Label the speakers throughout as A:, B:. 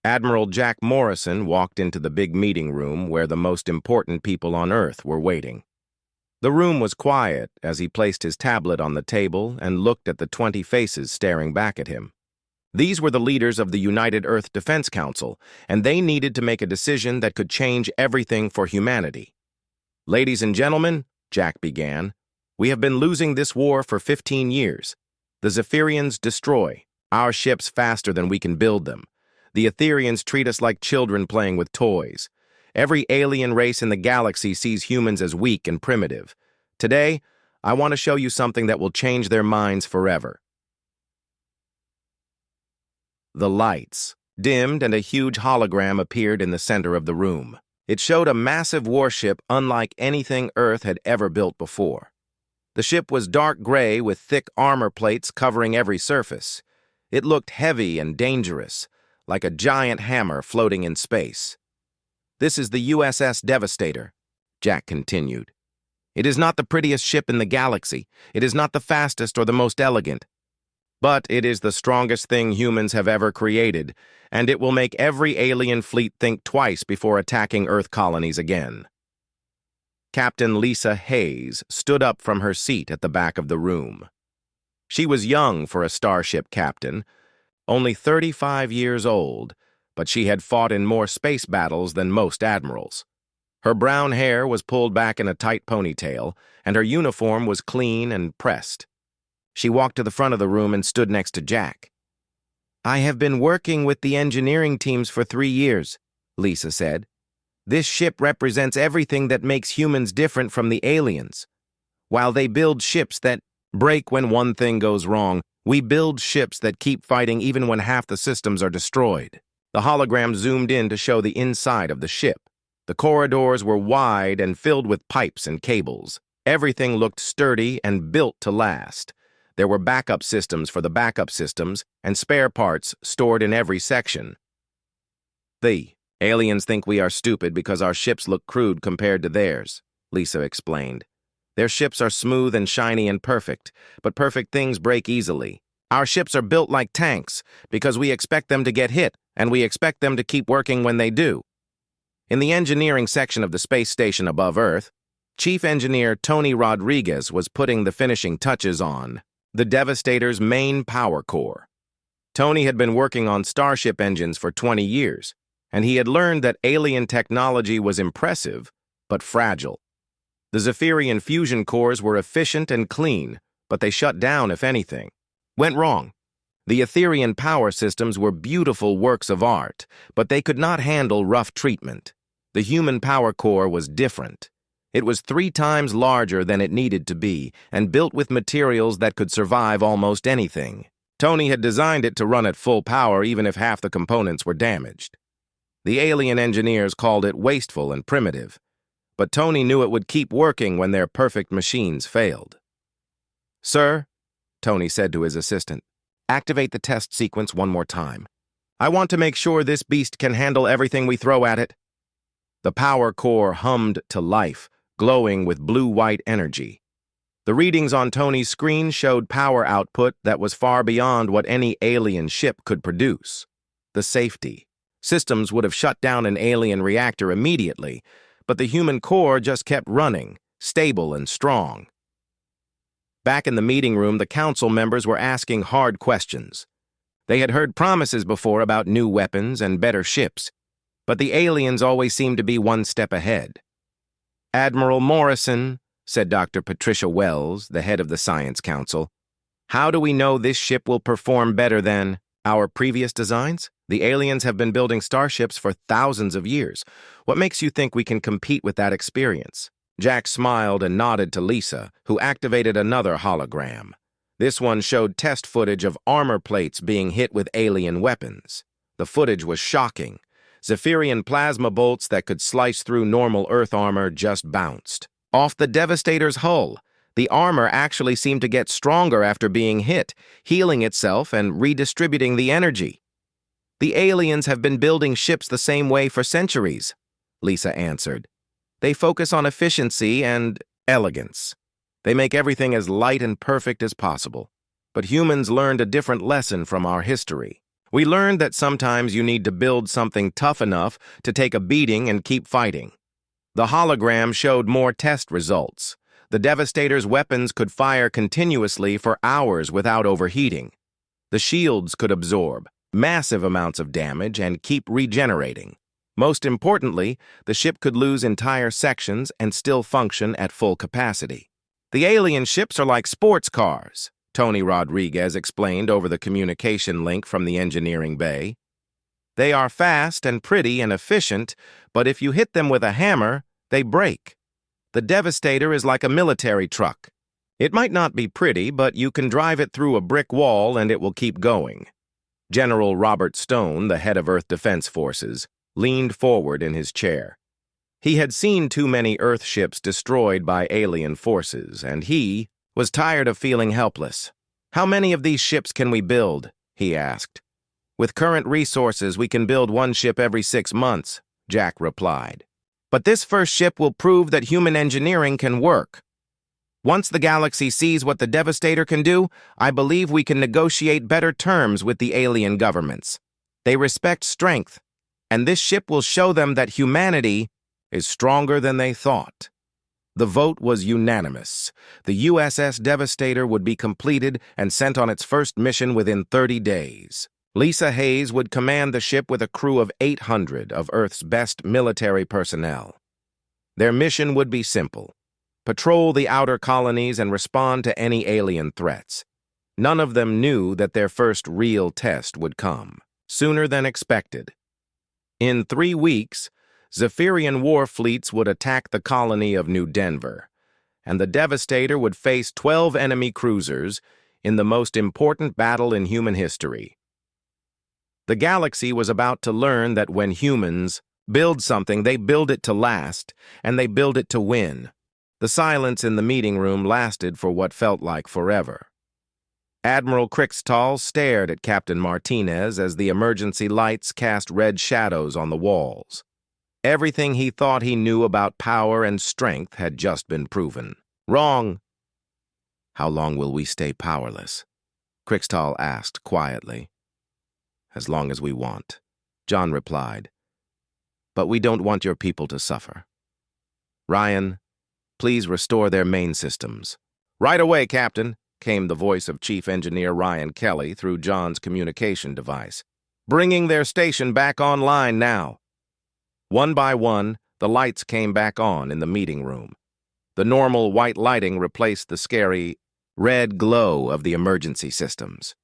A: Admiral Jack Morrison walked into the big meeting room where the most important people on Earth were waiting. The room was quiet as he placed his tablet on the table and looked at the 20 faces staring back at him. These were the leaders of the United Earth Defense Council, and they needed to make a decision that could change everything for humanity. "Ladies and gentlemen," Jack began, "we have been losing this war for 15 years. The Zephyrians destroy our ships faster than we can build them. The Etherians treat us like children playing with toys. Every alien race in the galaxy sees humans as weak and primitive. Today, I want to show you something that will change their minds forever." The lights dimmed and a huge hologram appeared in the center of the room. It showed a massive warship unlike anything Earth had ever built before. The ship was dark gray with thick armor plates covering every surface. It looked heavy and dangerous, like a giant hammer floating in space. "This is the USS Devastator," Jack continued. "It is not the prettiest ship in the galaxy. It is not the fastest or the most elegant. But it is the strongest thing humans have ever created, and it will make every alien fleet think twice before attacking Earth colonies again." Captain Lisa Hayes stood up from her seat at the back of the room. She was young for a starship captain, only 35 years old, but she had fought in more space battles than most admirals. Her brown hair was pulled back in a tight ponytail, and her uniform was clean and pressed. She walked to the front of the room and stood next to Jack. "I have been working with the engineering teams for 3 years," Lisa said. "This ship represents everything that makes humans different from the aliens. While they build ships that break when one thing goes wrong, we build ships that keep fighting even when half the systems are destroyed." The hologram zoomed in to show the inside of the ship. The corridors were wide and filled with pipes and cables. Everything looked sturdy and built to last. There were backup systems for the backup systems and spare parts stored in every section. "The aliens think we are stupid because our ships look crude compared to theirs," Lisa explained. "Their ships are smooth and shiny and perfect, but perfect things break easily. Our ships are built like tanks because we expect them to get hit, and we expect them to keep working when they do." In the engineering section of the space station above Earth, Chief Engineer Tony Rodriguez was putting the finishing touches on the Devastator's main power core. Tony had been working on starship engines for 20 years, and he had learned that alien technology was impressive, but fragile. The Zephyrian fusion cores were efficient and clean, but they shut down if anything went wrong. The Etherian power systems were beautiful works of art, but they could not handle rough treatment. The human power core was different. It was 3 times larger than it needed to be, and built with materials that could survive almost anything. Tony had designed it to run at full power even if half the components were damaged. The alien engineers called it wasteful and primitive, but Tony knew it would keep working when their perfect machines failed. "Sir," Tony said to his assistant, "activate the test sequence one more time. I want to make sure this beast can handle everything we throw at it." The power core hummed to life, glowing with blue-white energy. The readings on Tony's screen showed power output that was far beyond what any alien ship could produce. The safety. Systems would have shut down an alien reactor immediately, but the human core just kept running, stable and strong. Back in the meeting room, the council members were asking hard questions. They had heard promises before about new weapons and better ships, but the aliens always seemed to be one step ahead. "Admiral Morrison," said Dr. Patricia Wells, the head of the Science Council, "how do we know this ship will perform better than our previous designs? The aliens have been building starships for thousands of years. What makes you think we can compete with that experience?" Jack smiled and nodded to Lisa, who activated another hologram. This one showed test footage of armor plates being hit with alien weapons. The footage was shocking. Zephyrian plasma bolts that could slice through normal Earth armor just bounced off the Devastator's hull. The armor actually seemed to get stronger after being hit, healing itself and redistributing the energy. "The aliens have been building ships the same way for centuries," Lisa answered. "They focus on efficiency and elegance. They make everything as light and perfect as possible. But humans learned a different lesson from our history. We learned that sometimes you need to build something tough enough to take a beating and keep fighting. The hologram showed more test results. The Devastator's weapons could fire continuously for hours without overheating. The shields could absorb massive amounts of damage and keep regenerating. Most importantly, the ship could lose entire sections and still function at full capacity. The alien ships are like sports cars, Tony Rodriguez explained over the communication link from the engineering bay. They are fast and pretty and efficient, but if you hit them with a hammer, they break. The Devastator is like a military truck. It might not be pretty, but you can drive it through a brick wall and it will keep going. General Robert Stone, the head of Earth Defense Forces, leaned forward in his chair. He had seen too many Earth ships destroyed by alien forces, and he was tired of feeling helpless. "How many of these ships can we build?" he asked. "With current resources, we can build one ship every 6 months, Jack replied. "But this first ship will prove that human engineering can work. Once the galaxy sees what the Devastator can do, I believe we can negotiate better terms with the alien governments. They respect strength, and this ship will show them that humanity is stronger than they thought." The vote was unanimous. The USS Devastator would be completed and sent on its first mission within 30 days. Lisa Hayes would command the ship with a crew of 800 of Earth's best military personnel. Their mission would be simple: patrol the outer colonies and respond to any alien threats. None of them knew that their first real test would come sooner than expected. In 3 weeks, Zephyrian war fleets would attack the colony of New Denver, and the Devastator would face 12 enemy cruisers in the most important battle in human history. The galaxy was about to learn that when humans build something, they build it to last, and they build it to win. The silence in the meeting room lasted for what felt like forever. Admiral Crixtall stared at Captain Martinez as the emergency lights cast red shadows on the walls. Everything he thought he knew about power and strength had just been proven wrong. "How long will we stay powerless?" Crixtall asked quietly. "As long as we want," John replied. "But we don't want your people to suffer. Ryan, please restore their main systems." "Right away, Captain," came the voice of Chief Engineer Ryan Kelly through John's communication device. "Bringing their station back online now." One by one, the lights came back on in the meeting room. The normal white lighting replaced the scary red glow of the emergency systems.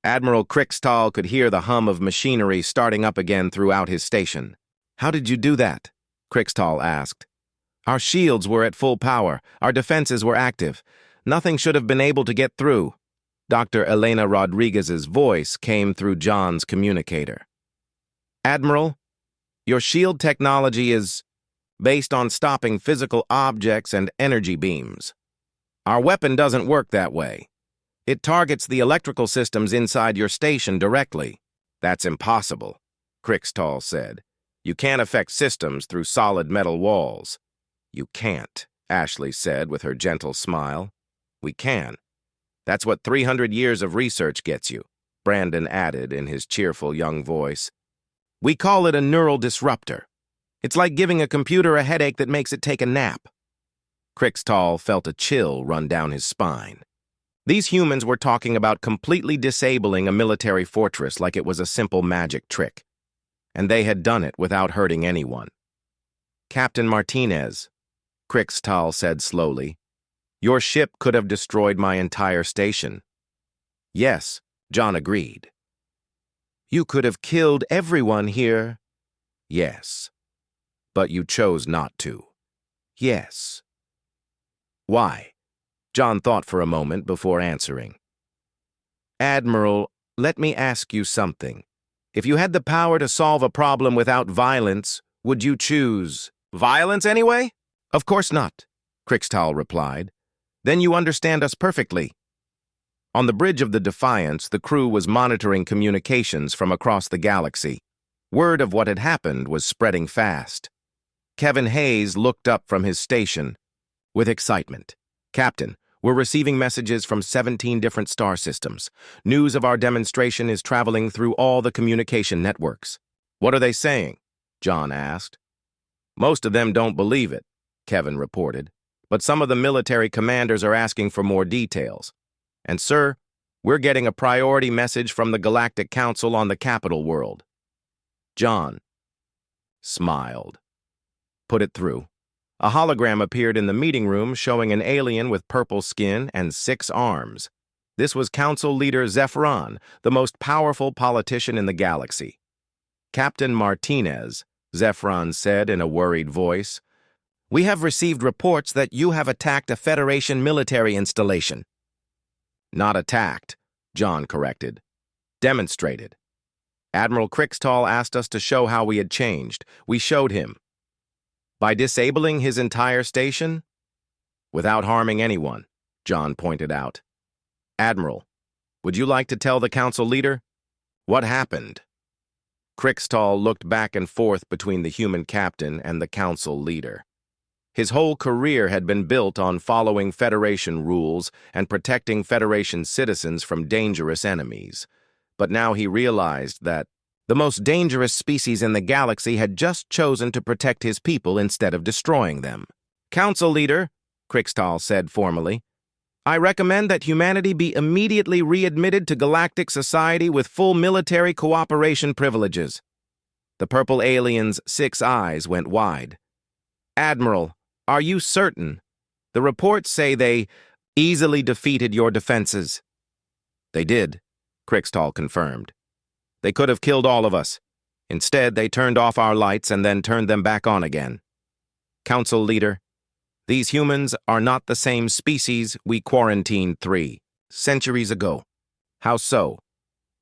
A: Admiral Crixtall could hear the hum of machinery starting up again throughout his station. "How did you do that?" Crixtall asked. "Our shields were at full power. Our defenses were active. Nothing should have been able to get through." Dr. Elena Rodriguez's voice came through John's communicator. "Admiral, your shield technology is based on stopping physical objects and energy beams. Our weapon doesn't work that way. It targets the electrical systems inside your station directly." "That's impossible," Crixtall said. "You can't affect systems through solid metal walls." "You can't," Ashley said with her gentle smile. "We can. That's what 300 years of research gets you," Brandon added in his cheerful young voice. "We call it a neural disruptor. It's like giving a computer a headache that makes it take a nap." Crixtall felt a chill run down his spine. These humans were talking about completely disabling a military fortress like it was a simple magic trick. And they had done it without hurting anyone. "Captain Martinez," Crixtall said slowly, "your ship could have destroyed my entire station." "Yes," John agreed. "You could have killed everyone here." "Yes." "But you chose not to." "Yes." "Why?" John thought for a moment before answering. "Admiral, let me ask you something. If you had the power to solve a problem without violence, would you choose violence anyway?" "Of course not," Crixtall replied. "Then you understand us perfectly." On the bridge of the Defiance, the crew was monitoring communications from across the galaxy. Word of what had happened was spreading fast. Kevin Hayes looked up from his station with excitement. "Captain, We're receiving messages from 17 different star systems. News of our demonstration is traveling through all the communication networks. What are they saying? John asked. Most of them don't believe it, Kevin reported. But some of the military commanders are asking for more details. And sir, we're getting a priority message from the Galactic Council on the capital world. John smiled. Put it through. A hologram appeared in the meeting room showing an alien with purple skin and 6 arms. This was Council Leader Zephron, the most powerful politician in the galaxy. Captain Martinez, Zephron said in a worried voice, "We have received reports that you have attacked a Federation military installation." Not attacked, John corrected. Demonstrated. Admiral Crixtall asked us to show how we had changed. We showed him. By disabling his entire station? Without harming anyone, John pointed out. Admiral, would you like to tell the council leader? What happened? Crixtall looked back and forth between the human captain and the council leader. His whole career had been built on following Federation rules and protecting Federation citizens from dangerous enemies. But now he realized that the most dangerous species in the galaxy had just chosen to protect his people instead of destroying them. Council Leader, Crixtall said formally, I recommend that humanity be immediately readmitted to galactic society with full military cooperation privileges. The purple alien's 6 eyes went wide. Admiral, are you certain? The reports say they easily defeated your defenses. They did, Crixtall confirmed. They could have killed all of us. Instead, they turned off our lights and then turned them back on again. Council Leader, these humans are not the same species we quarantined 3 centuries ago. How so?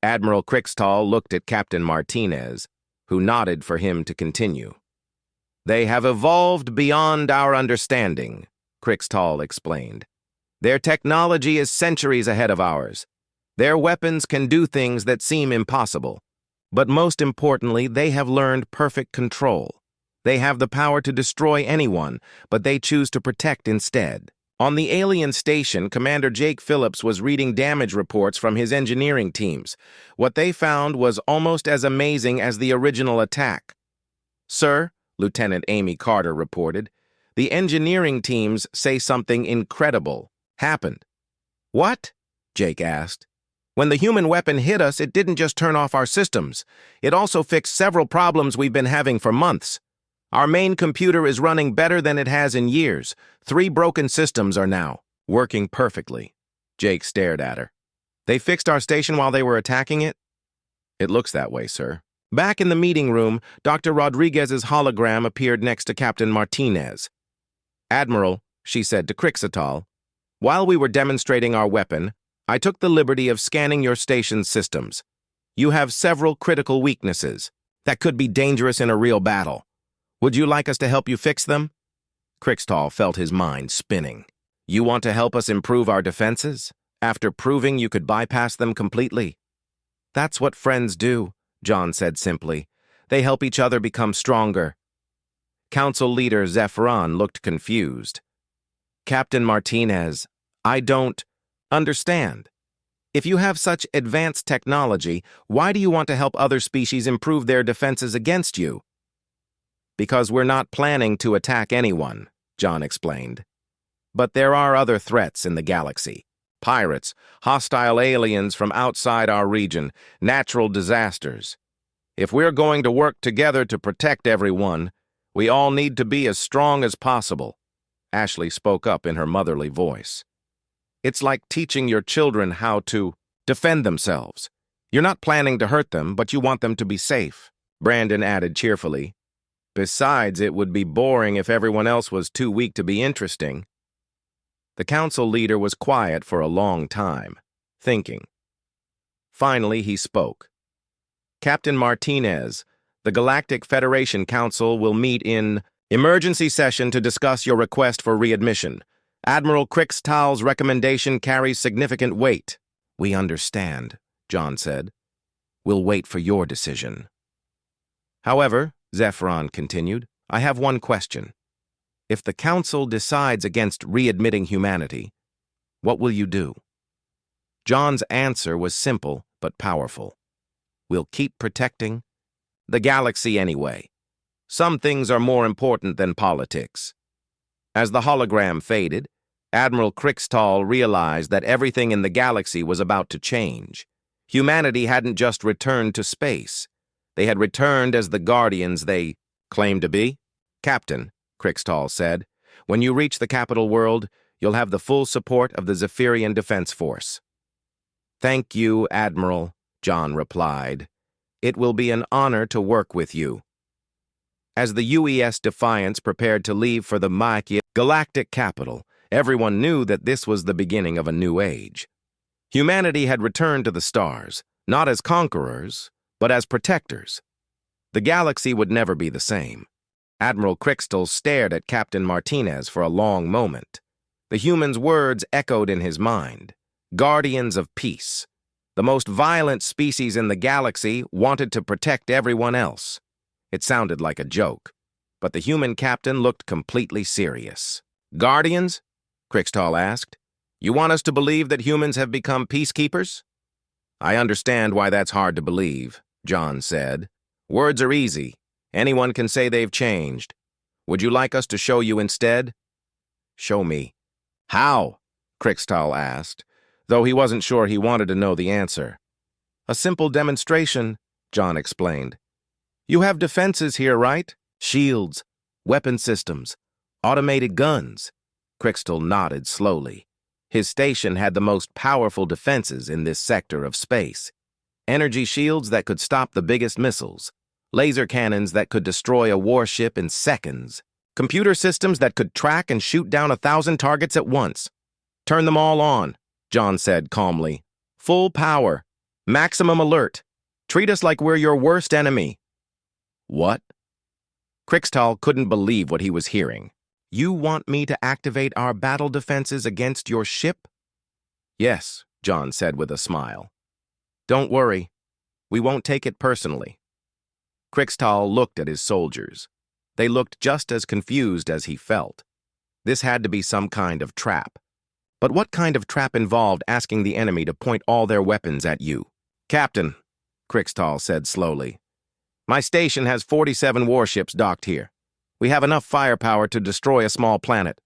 A: Admiral Crixtall looked at Captain Martinez, who nodded for him to continue. They have evolved beyond our understanding, Crixtall explained. Their technology is centuries ahead of ours. Their weapons can do things that seem impossible. But most importantly, they have learned perfect control. They have the power to destroy anyone, but they choose to protect instead. On the alien station, Commander Jake Phillips was reading damage reports from his engineering teams. What they found was almost as amazing as the original attack. Sir, Lieutenant Amy Carter reported, the engineering teams say something incredible happened. What? Jake asked. When the human weapon hit us, it didn't just turn off our systems. It also fixed several problems we've been having for months. Our main computer is running better than it has in years. 3 broken systems are now working perfectly. Jake stared at her. They fixed our station while they were attacking it? It looks that way, sir. Back in the meeting room, Dr. Rodriguez's hologram appeared next to Captain Martinez. Admiral, she said to Crixtall, while we were demonstrating our weapon, I took the liberty of scanning your station's systems. You have several critical weaknesses that could be dangerous in a real battle. Would you like us to help you fix them? Crixtall felt his mind spinning. You want to help us improve our defenses, after proving you could bypass them completely? That's what friends do, John said simply. They help each other become stronger. Council Leader Zephron looked confused. Captain Martinez, I don't understand. If you have such advanced technology, why do you want to help other species improve their defenses against you? Because we're not planning to attack anyone, John explained. But there are other threats in the galaxy. Pirates, hostile aliens from outside our region, natural disasters. If we're going to work together to protect everyone, we all need to be as strong as possible. Ashley spoke up in her motherly voice. It's like teaching your children how to defend themselves. You're not planning to hurt them, but you want them to be safe. Brandon added cheerfully. Besides, it would be boring if everyone else was too weak to be interesting. The council leader was quiet for a long time, thinking. Finally, he spoke. Captain Martinez, the Galactic Federation Council will meet in emergency session to discuss your request for readmission. Admiral Crixtall's recommendation carries significant weight. We understand, John said. We'll wait for your decision. However, Zephron continued, I have one question. If the Council decides against readmitting humanity, What will you do? John's answer was simple but powerful. We'll keep protecting the galaxy anyway. Some things are more important than politics. As the hologram faded, Admiral Crixtall realized that everything in the galaxy was about to change. Humanity hadn't just returned to space. They had returned as the guardians they claimed to be. Captain, Crixtall said, when you reach the capital world, you'll have the full support of the Zephyrian Defense Force. Thank you, Admiral, John replied. It will be an honor to work with you. As the UES Defiance prepared to leave for the Galactic capital, everyone knew that this was the beginning of a new age. Humanity had returned to the stars, not as conquerors, but as protectors. The galaxy would never be the same. Admiral Crixtall stared at Captain Martinez for a long moment. The human's words echoed in his mind. Guardians of peace. The most violent species in the galaxy wanted to protect everyone else. It sounded like a joke, but the human captain looked completely serious. Guardians? Crixtall asked. You want us to believe that humans have become peacekeepers? I understand why that's hard to believe, John said. Words are easy. Anyone can say they've changed. Would you like us to show you instead? Show me. How? Crixtall asked, though he wasn't sure he wanted to know the answer. A simple demonstration, John explained. You have defenses here, right? Shields, weapon systems, automated guns. Crixtall nodded slowly. His station had the most powerful defenses in this sector of space. Energy shields that could stop the biggest missiles, laser cannons that could destroy a warship in seconds, computer systems that could track and shoot down 1,000 targets at once. Turn them all on, John said calmly. Full power, maximum alert. Treat us like we're your worst enemy. What? Crixtall couldn't believe what he was hearing. You want me to activate our battle defenses against your ship? Yes, John said with a smile. Don't worry. We won't take it personally. Crixtall looked at his soldiers. They looked just as confused as he felt. This had to be some kind of trap. But what kind of trap involved asking the enemy to point all their weapons at you? Captain, Crixtall said slowly, my station has 47 warships docked here. We have enough firepower to destroy a small planet.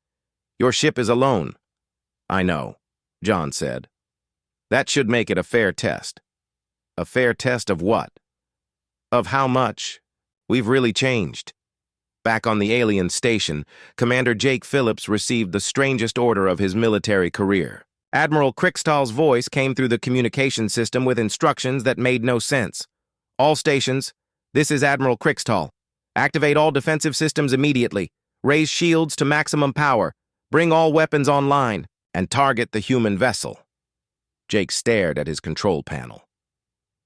A: Your ship is alone. I know, John said. That should make it a fair test. A fair test of what? Of how much we've really changed. Back on the alien station, Commander Jake Phillips received the strangest order of his military career. Admiral Crixtall's voice came through the communication system with instructions that made no sense. All stations, this is Admiral Crixtall. Activate all defensive systems immediately. Raise shields to maximum power. Bring all weapons online. And target the human vessel. Jake stared at his control panel.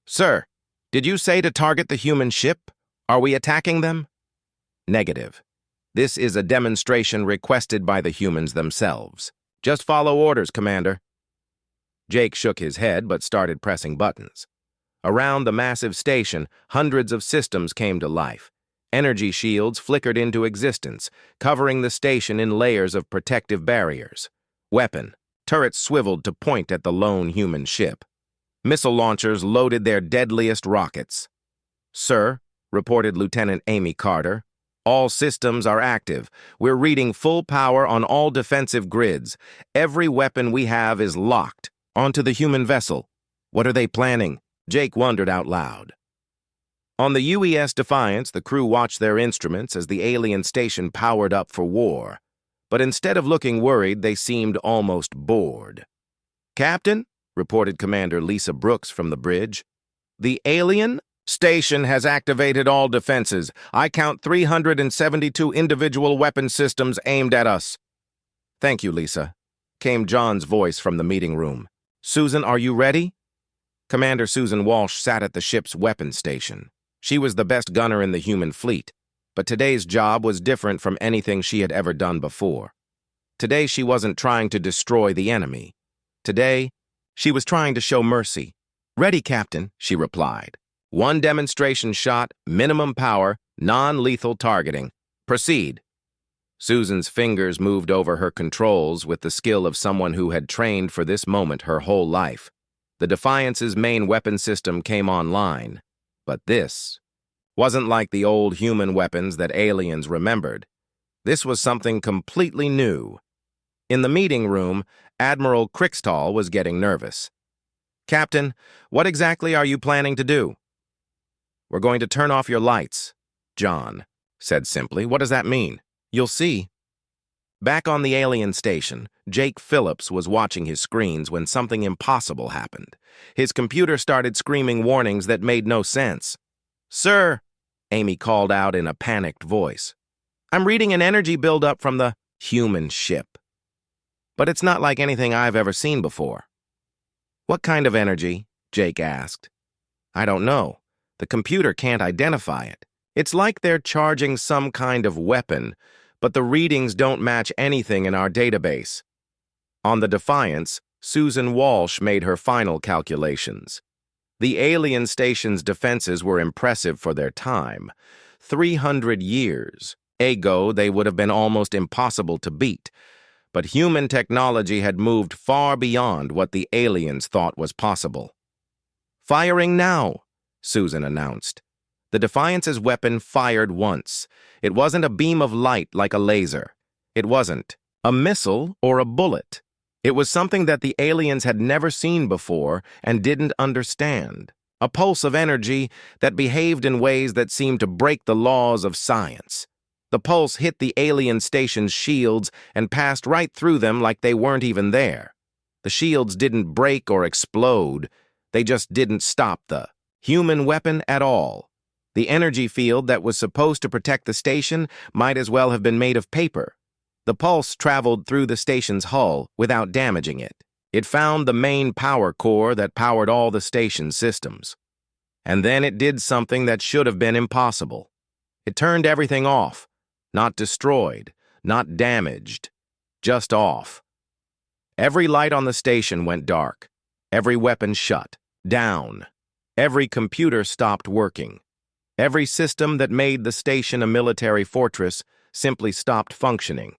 A: Sir, did you say to target the human ship? Are we attacking them? Negative. This is a demonstration requested by the humans themselves. Just follow orders, Commander. Jake shook his head but started pressing buttons. Around the massive station, hundreds of systems came to life. Energy shields flickered into existence, covering the station in layers of protective barriers. Turrets swiveled to point at the lone human ship. Missile launchers loaded their deadliest rockets. Sir, reported Lieutenant Amy Carter, all systems are active. We're reading full power on all defensive grids. Every weapon we have is locked onto the human vessel. What are they planning? Jake wondered out loud. On the UES Defiance, the crew watched their instruments as the alien station powered up for war. But instead of looking worried, they seemed almost bored. Captain, reported Commander Lisa Brooks from the bridge, the alien station has activated all defenses. I count 372 individual weapon systems aimed at us. Thank you, Lisa, came John's voice from the meeting room. Susan, are you ready? Commander Susan Walsh sat at the ship's weapons station. She was the best gunner in the human fleet, but today's job was different from anything she had ever done before. Today she wasn't trying to destroy the enemy. Today, she was trying to show mercy. Ready, Captain, she replied. One demonstration shot, minimum power, non-lethal targeting. Proceed. Susan's fingers moved over her controls with the skill of someone who had trained for this moment her whole life. The Defiance's main weapon system came online, but this wasn't like the old human weapons that aliens remembered. This was something completely new. In the meeting room, Admiral Crixtall was getting nervous. "Captain, what exactly are you planning to do?" "We're going to turn off your lights," John said simply. "What does that mean?" "You'll see." Back on the alien station, Jake Phillips was watching his screens when something impossible happened. His computer started screaming warnings that made no sense. "Sir," Amy called out in a panicked voice, "I'm reading an energy buildup from the human ship. But it's not like anything I've ever seen before." "What kind of energy?" Jake asked. "I don't know. The computer can't identify it. It's like they're charging some kind of weapon, but the readings don't match anything in our database." On the Defiance, Susan Walsh made her final calculations. The alien station's defenses were impressive for their time. 300 years ago, they would have been almost impossible to beat. But human technology had moved far beyond what the aliens thought was possible. "Firing now," Susan announced. The Defiance's weapon fired once. It wasn't a beam of light like a laser. It wasn't a missile or a bullet. It was something that the aliens had never seen before and didn't understand. A pulse of energy that behaved in ways that seemed to break the laws of science. The pulse hit the alien station's shields and passed right through them like they weren't even there. The shields didn't break or explode. They just didn't stop the human weapon at all. The energy field that was supposed to protect the station might as well have been made of paper. The pulse traveled through the station's hull without damaging it. It found the main power core that powered all the station's systems. And then it did something that should have been impossible. It turned everything off. Not destroyed, not damaged, just off. Every light on the station went dark. Every weapon shut down. Every computer stopped working. Every system that made the station a military fortress simply stopped functioning.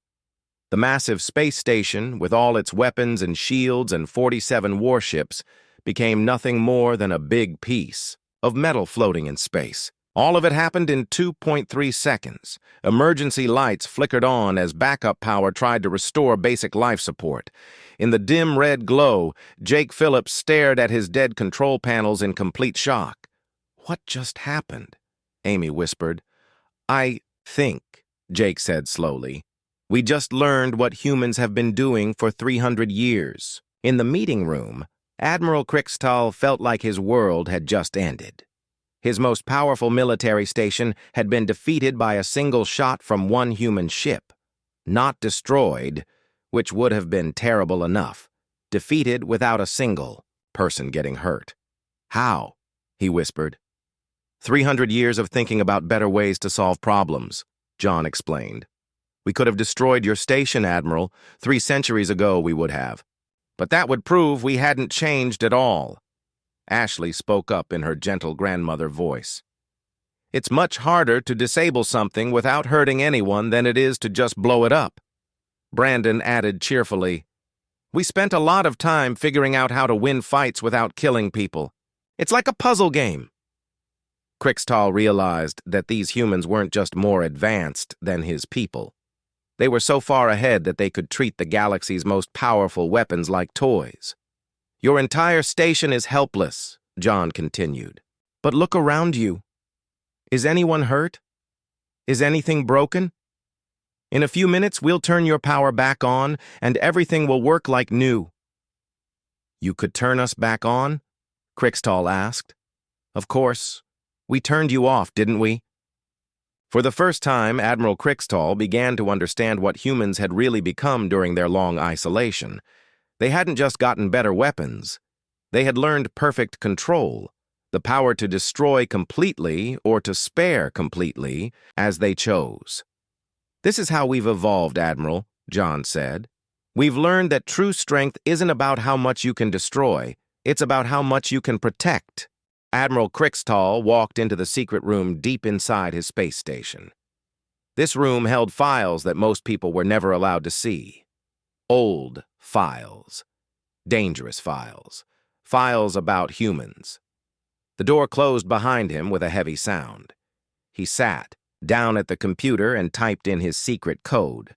A: The massive space station, with all its weapons and shields and 47 warships, became nothing more than a big piece of metal floating in space. All of it happened in 2.3 seconds. Emergency lights flickered on as backup power tried to restore basic life support. In the dim red glow, Jake Phillips stared at his dead control panels in complete shock. "What just happened?" Amy whispered. "I think," Jake said slowly, "we just learned what humans have been doing for 300 years. In the meeting room, Admiral Crixtall felt like his world had just ended. His most powerful military station had been defeated by a single shot from one human ship. Not destroyed, which would have been terrible enough. Defeated without a single person getting hurt. "How?" he whispered. 300 years of thinking about better ways to solve problems, John explained. "We could have destroyed your station, Admiral. 3 centuries ago we would have. But that would prove we hadn't changed at all." Ashley spoke up in her gentle grandmother voice. "It's much harder to disable something without hurting anyone than it is to just blow it up." Brandon added cheerfully, "We spent a lot of time figuring out how to win fights without killing people. It's like a puzzle game." Crixtall realized that these humans weren't just more advanced than his people. They were so far ahead that they could treat the galaxy's most powerful weapons like toys. "Your entire station is helpless," John continued. "But look around you. Is anyone hurt? Is anything broken? In a few minutes, we'll turn your power back on, and everything will work like new." "You could turn us back on?" Crixtall asked. "Of course. We turned you off, didn't we?" For the first time, Admiral Crixtall began to understand what humans had really become during their long isolation. They hadn't just gotten better weapons. They had learned perfect control, the power to destroy completely or to spare completely as they chose. "This is how we've evolved, Admiral," John said. "We've learned that true strength isn't about how much you can destroy, it's about how much you can protect." Admiral Crixtall walked into the secret room deep inside his space station. This room held files that most people were never allowed to see. Old files. Dangerous files. Files about humans. The door closed behind him with a heavy sound. He sat down at the computer and typed in his secret code.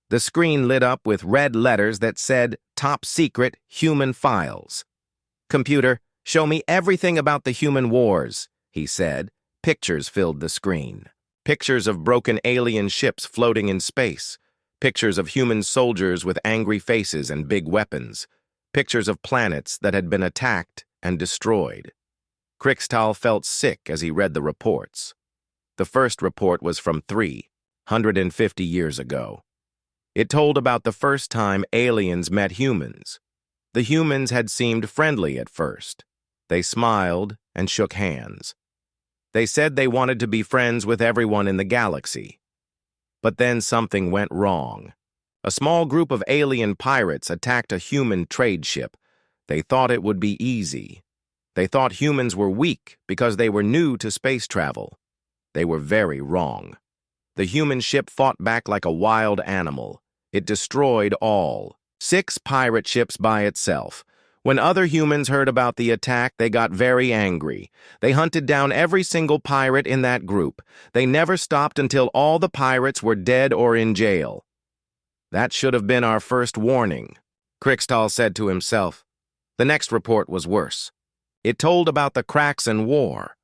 A: The screen lit up with red letters that said, "Top Secret Human Files." "Computer, show me everything about the human wars," he said. Pictures filled the screen. Pictures of broken alien ships floating in space. Pictures of human soldiers with angry faces and big weapons. Pictures of planets that had been attacked and destroyed. Krikstal felt sick as he read the reports. The first report was from 350 years ago. It told about the first time aliens met humans. The humans had seemed friendly at first. They smiled and shook hands. They said they wanted to be friends with everyone in the galaxy. But then something went wrong. A small group of alien pirates attacked a human trade ship. They thought it would be easy. They thought humans were weak because they were new to space travel. They were very wrong. The human ship fought back like a wild animal. It destroyed all. 6 pirate ships by itself. When other humans heard about the attack, they got very angry. They hunted down every single pirate in that group. They never stopped until all the pirates were dead or in jail. "That should have been our first warning," Krikstal said to himself. The next report was worse. It told about the Kraxan War.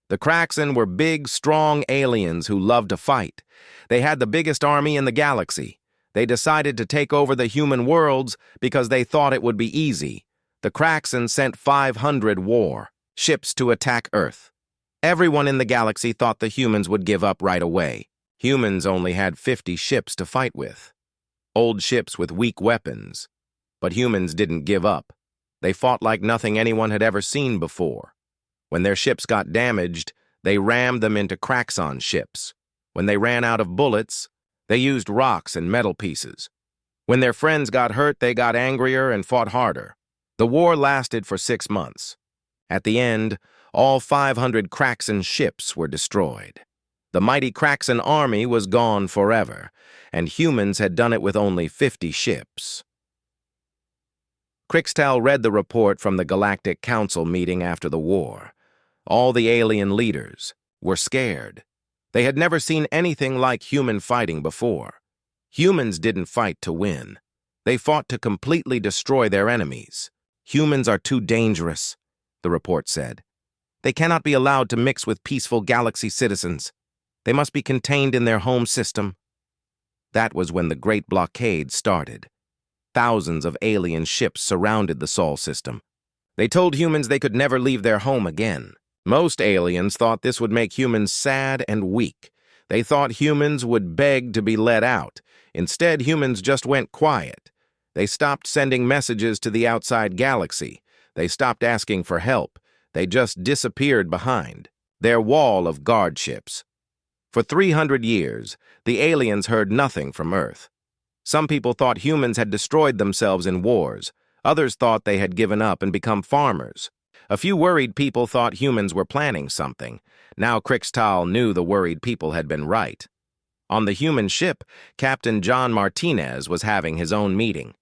A: The Kraxan were big, strong aliens who loved to fight. They had the biggest army in the galaxy. They decided to take over the human worlds because they thought it would be easy. The Kraxan sent 500 war ships to attack Earth. Everyone in the galaxy thought the humans would give up right away. Humans only had 50 ships to fight with. Old ships with weak weapons. But humans didn't give up. They fought like nothing anyone had ever seen before. When their ships got damaged, they rammed them into Kraxan ships. When they ran out of bullets, they used rocks and metal pieces. When their friends got hurt, they got angrier and fought harder. The war lasted for 6 months. At the end, all 500 Kraxan ships were destroyed. The mighty Kraxan army was gone forever, and humans had done it with only 50 ships. Krikstal read the report from the Galactic Council meeting after the war. All the alien leaders were scared. They had never seen anything like human fighting before. Humans didn't fight to win. They fought to completely destroy their enemies. "Humans are too dangerous," the report said. "They cannot be allowed to mix with peaceful galaxy citizens. They must be contained in their home system." That was when the Great Blockade started. Thousands of alien ships surrounded the Sol system. They told humans they could never leave their home again. Most aliens thought this would make humans sad and weak. They thought humans would beg to be let out. Instead, humans just went quiet. They stopped sending messages to the outside galaxy. They stopped asking for help. They just disappeared behind their wall of guard ships. For 300 years, the aliens heard nothing from Earth. Some people thought humans had destroyed themselves in wars. Others thought they had given up and become farmers. A few worried people thought humans were planning something. Now Krikstal knew the worried people had been right. On the human ship, Captain John Martinez was having his own meeting.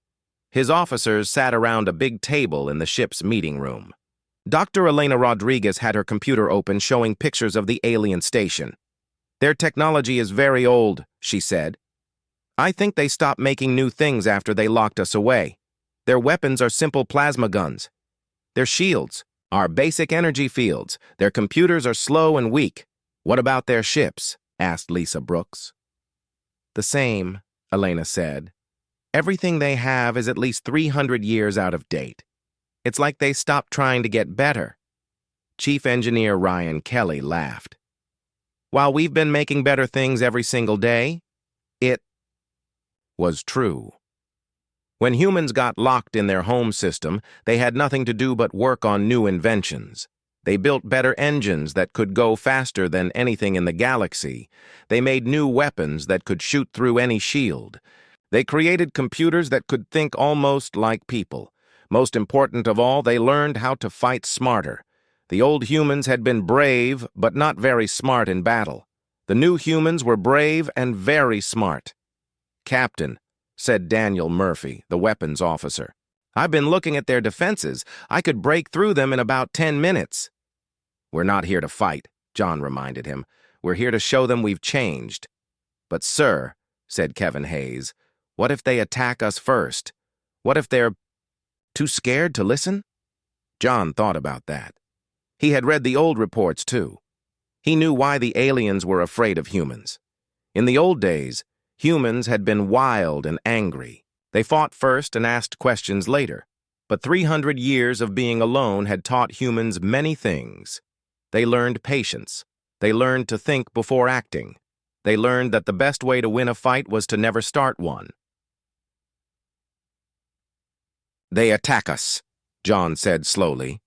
A: His officers sat around a big table in the ship's meeting room. Dr. Elena Rodriguez had her computer open showing pictures of the alien station. "Their technology is very old," she said. "I think they stopped making new things after they locked us away. Their weapons are simple plasma guns. Their shields are basic energy fields. Their computers are slow and weak." "What about their ships?" asked Lisa Brooks. "The same," Elena said. "Everything they have is at least 300 years out of date. It's like they stopped trying to get better." Chief Engineer Ryan Kelly laughed. "While we've been making better things every single day, it was true." When humans got locked in their home system, they had nothing to do but work on new inventions. They built better engines that could go faster than anything in the galaxy. They made new weapons that could shoot through any shield. They created computers that could think almost like people. Most important of all, they learned how to fight smarter. The old humans had been brave, but not very smart in battle. The new humans were brave and very smart. "Captain," said Daniel Murphy, the weapons officer, "I've been looking at their defenses. I could break through them in about 10 minutes. "We're not here to fight," John reminded him. "We're here to show them we've changed." "But, sir," said Kevin Hayes, "what if they attack us first? What if they're too scared to listen?" John thought about that. He had read the old reports, too. He knew why the aliens were afraid of humans. In the old days, humans had been wild and angry. They fought first and asked questions later. But 300 years of being alone had taught humans many things. They learned patience. They learned to think before acting. They learned that the best way to win a fight was to never start one. "They attack us," John said slowly.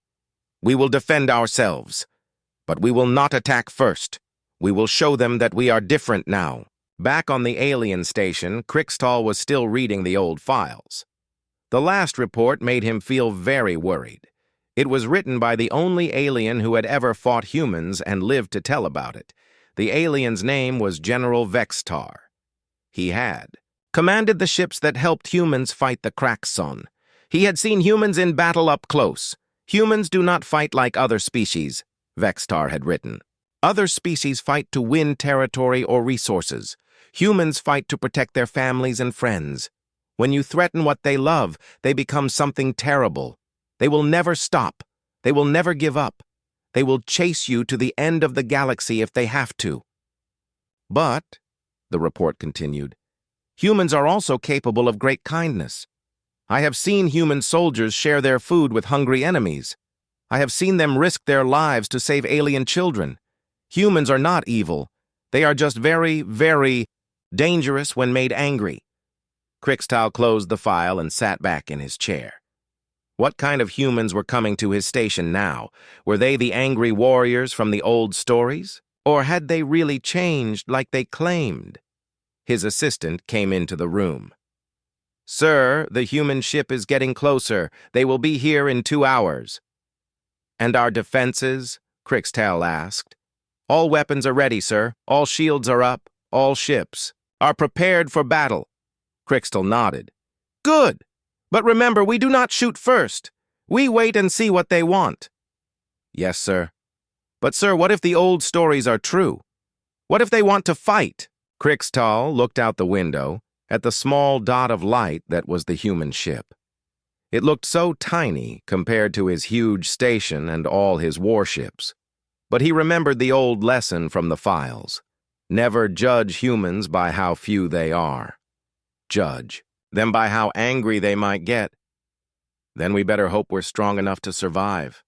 A: "We will defend ourselves. But we will not attack first. We will show them that we are different now." Back on the alien station, Crichstall was still reading the old files. The last report made him feel very worried. It was written by the only alien who had ever fought humans and lived to tell about it. The alien's name was General Vextar. He had commanded the ships that helped humans fight the Kraxon. He had seen humans in battle up close. "Humans do not fight like other species," Vextar had written. "Other species fight to win territory or resources. Humans fight to protect their families and friends. When you threaten what they love, they become something terrible. They will never stop. They will never give up. They will chase you to the end of the galaxy if they have to." "But," the report continued, "humans are also capable of great kindness. I have seen human soldiers share their food with hungry enemies. I have seen them risk their lives to save alien children. Humans are not evil. They are just very, very dangerous when made angry." Crichstall closed the file and sat back in his chair. What kind of humans were coming to his station now? Were they the angry warriors from the old stories? Or had they really changed like they claimed? His assistant came into the room. "Sir, the human ship is getting closer. They will be here in 2 hours. "And our defenses?" Crichstall asked. "All weapons are ready, sir. All shields are up. All ships are prepared for battle." Crichstall nodded. "Good. But remember, we do not shoot first. We wait and see what they want." "Yes, sir. But, sir, what if the old stories are true? What if they want to fight?" Crichstall looked out the window at the small dot of light that was the human ship. It looked so tiny compared to his huge station and all his warships. But he remembered the old lesson from the files. Never judge humans by how few they are. Judge them by how angry they might get. "Then we better hope we're strong enough to survive,"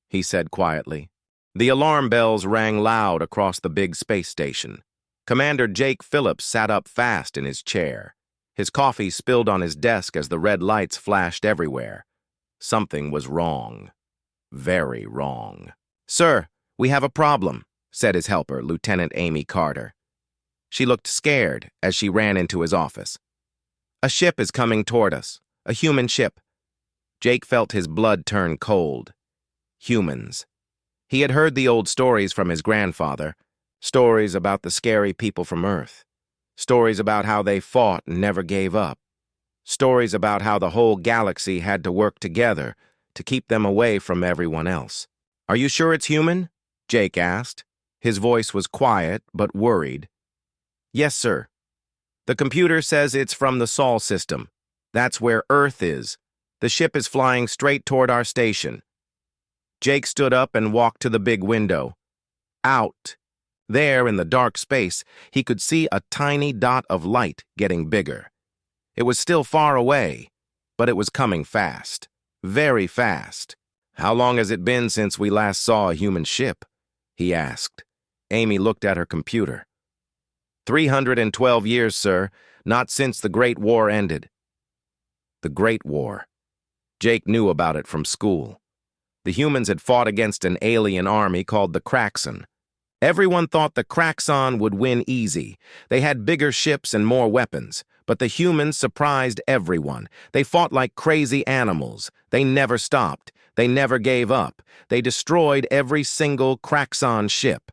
A: he said quietly. The alarm bells rang loud across the big space station. Commander Jake Phillips sat up fast in his chair. His coffee spilled on his desk as the red lights flashed everywhere. Something was wrong. Very wrong. "Sir, we have a problem," said his helper, Lieutenant Amy Carter. She looked scared as she ran into his office. "A ship is coming toward us. A human ship." Jake felt his blood turn cold. Humans. He had heard the old stories from his grandfather. Stories about the scary people from Earth. Stories about how they fought and never gave up. Stories about how the whole galaxy had to work together to keep them away from everyone else. "Are you sure it's human?" Jake asked. His voice was quiet but worried. "Yes, sir. The computer says it's from the Sol system. That's where Earth is. The ship is flying straight toward our station." Jake stood up and walked to the big window. Out. There, in the dark space, he could see a tiny dot of light getting bigger. It was still far away, but it was coming fast. Very fast. "How long has it been since we last saw a human ship?" he asked. Amy looked at her computer. 312 years, sir. Not since the Great War ended." The Great War. Jake knew about it from school. The humans had fought against an alien army called the Kraxon. Everyone thought the Kraxon would win easy. They had bigger ships and more weapons, but the humans surprised everyone. They fought like crazy animals. They never stopped. They never gave up. They destroyed every single Kraxon ship.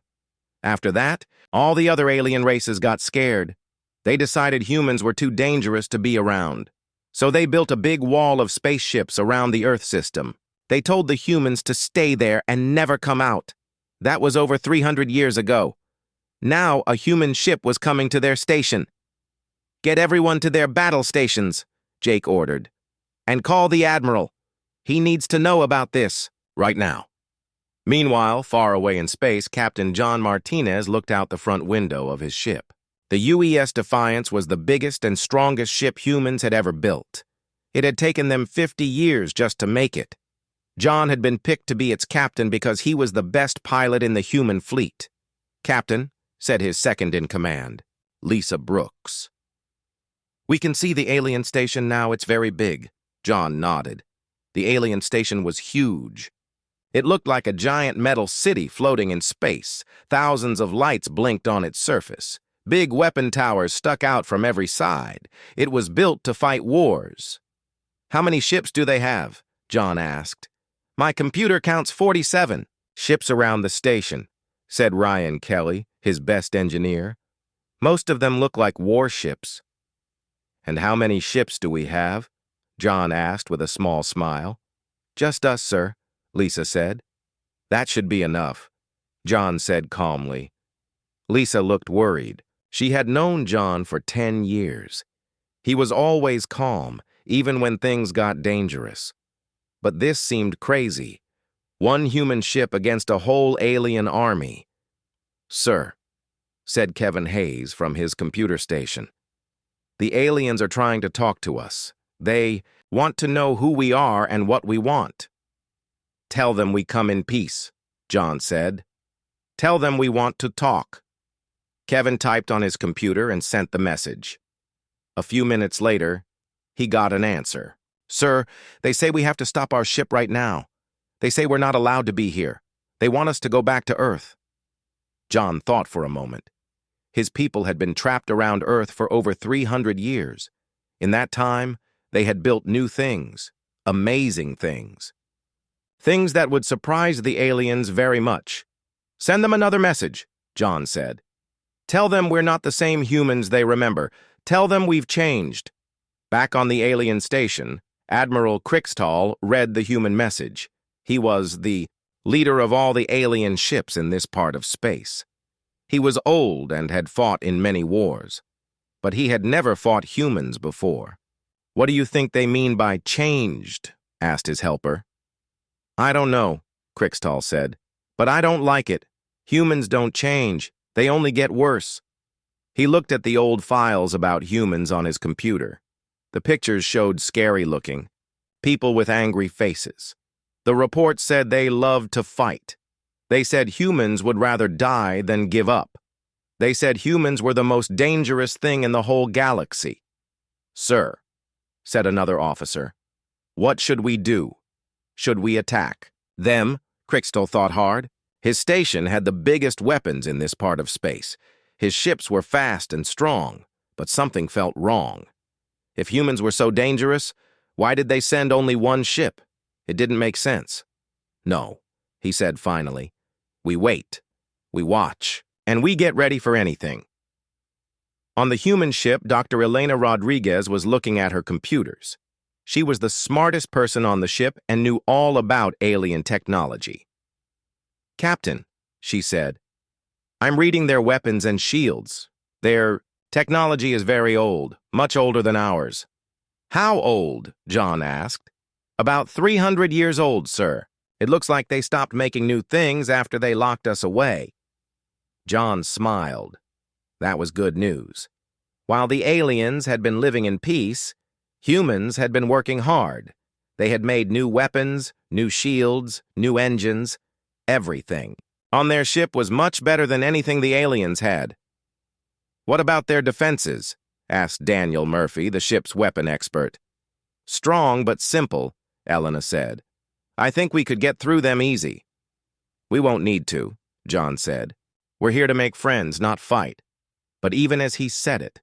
A: After that, All the other alien races got scared. They decided humans were too dangerous to be around. So they built a big wall of spaceships around the Earth system. They told the humans to stay there and never come out. That was over 300 years ago. Now a human ship was coming to their station. "Get everyone to their battle stations," Jake ordered. "And call the Admiral. He needs to know about this right now." Meanwhile, far away in space, Captain John Martinez looked out the front window of his ship. The UES Defiance was the biggest and strongest ship humans had ever built. It had taken them 50 years just to make it. John had been picked to be its captain because he was the best pilot in the human fleet. "Captain," said his second-in-command, Lisa Brooks. "We can see the alien station now. It's very big." John nodded. The alien station was huge. It looked like a giant metal city floating in space. Thousands of lights blinked on its surface. Big weapon towers stuck out from every side. It was built to fight wars. "How many ships do they have?" John asked. "My computer counts 47 ships around the station," said Ryan Kelly, his best engineer. "Most of them look like warships." "And how many ships do we have?" John asked with a small smile. "Just us, sir," Lisa said. "That should be enough," John said calmly. Lisa looked worried. She had known John for 10 years. He was always calm, even when things got dangerous. But this seemed crazy. One human ship against a whole alien army. "Sir," said Kevin Hayes from his computer station. "The aliens are trying to talk to us. They want to know who we are and what we want." "Tell them we come in peace," John said. "Tell them we want to talk." Kevin typed on his computer and sent the message. A few minutes later, he got an answer. "Sir, they say we have to stop our ship right now. They say we're not allowed to be here. They want us to go back to Earth." John thought for a moment. His people had been trapped around Earth for over 300 years. In that time, they had built new things, amazing things. Things that would surprise the aliens very much. "Send them another message," John said. "Tell them we're not the same humans they remember. Tell them we've changed." Back on the alien station, Admiral Crickstall read the human message. He was the leader of all the alien ships in this part of space. He was old and had fought in many wars, but he had never fought humans before. "What do you think they mean by changed?" asked his helper. "I don't know," Crickstall said, "but I don't like it. Humans don't change. They only get worse." He looked at the old files about humans on his computer. The pictures showed scary-looking, people with angry faces. The report said they loved to fight. They said humans would rather die than give up. They said humans were the most dangerous thing in the whole galaxy. "Sir," said another officer, "what should we do? Should we attack them?" Crickstall thought hard. His station had the biggest weapons in this part of space. His ships were fast and strong, but something felt wrong. If humans were so dangerous, why did they send only one ship? It didn't make sense. "No," he said finally. "We wait, we watch, and we get ready for anything." On the human ship, Dr. Elena Rodriguez was looking at her computers. She was the smartest person on the ship and knew all about alien technology. "Captain," she said, "I'm reading their weapons and shields. Their technology is very old, much older than ours." "How old?" John asked. "About 300 years old, sir. It looks like they stopped making new things after they locked us away." John smiled. That was good news. While the aliens had been living in peace, humans had been working hard. They had made new weapons, new shields, new engines, everything. On their ship was much better than anything the aliens had. "What about their defenses?" asked Daniel Murphy, the ship's weapon expert. "Strong but simple," Elena said. "I think we could get through them easy." "We won't need to," John said. "We're here to make friends, not fight." But even as he said it,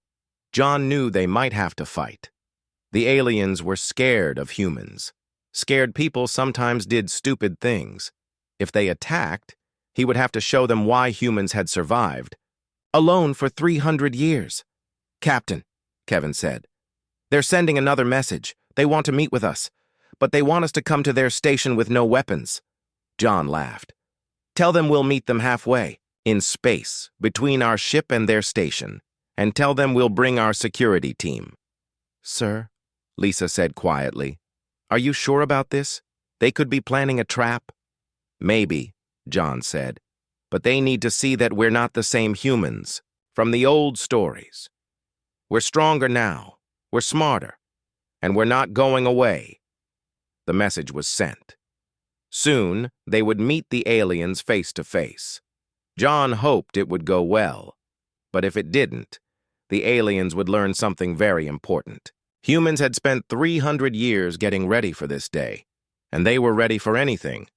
A: John knew they might have to fight. The aliens were scared of humans. Scared people sometimes did stupid things. If they attacked, he would have to show them why humans had survived. Alone for 300 years. Captain, Kevin said. They're sending another message. They want to meet with us, but they want us to come to their station with no weapons. John laughed. Tell them we'll meet them halfway, in space, between our ship and their station, and tell them we'll bring our security team. Sir, Lisa said quietly, are you sure about this? They could be planning a trap. Maybe, John said, but they need to see that we're not the same humans from the old stories. We're stronger now, we're smarter, and we're not going away. The message was sent. Soon, they would meet the aliens face to face. John hoped it would go well, but if it didn't, the aliens would learn something very important. Humans had spent 300 years getting ready for this day, and they were ready for anything,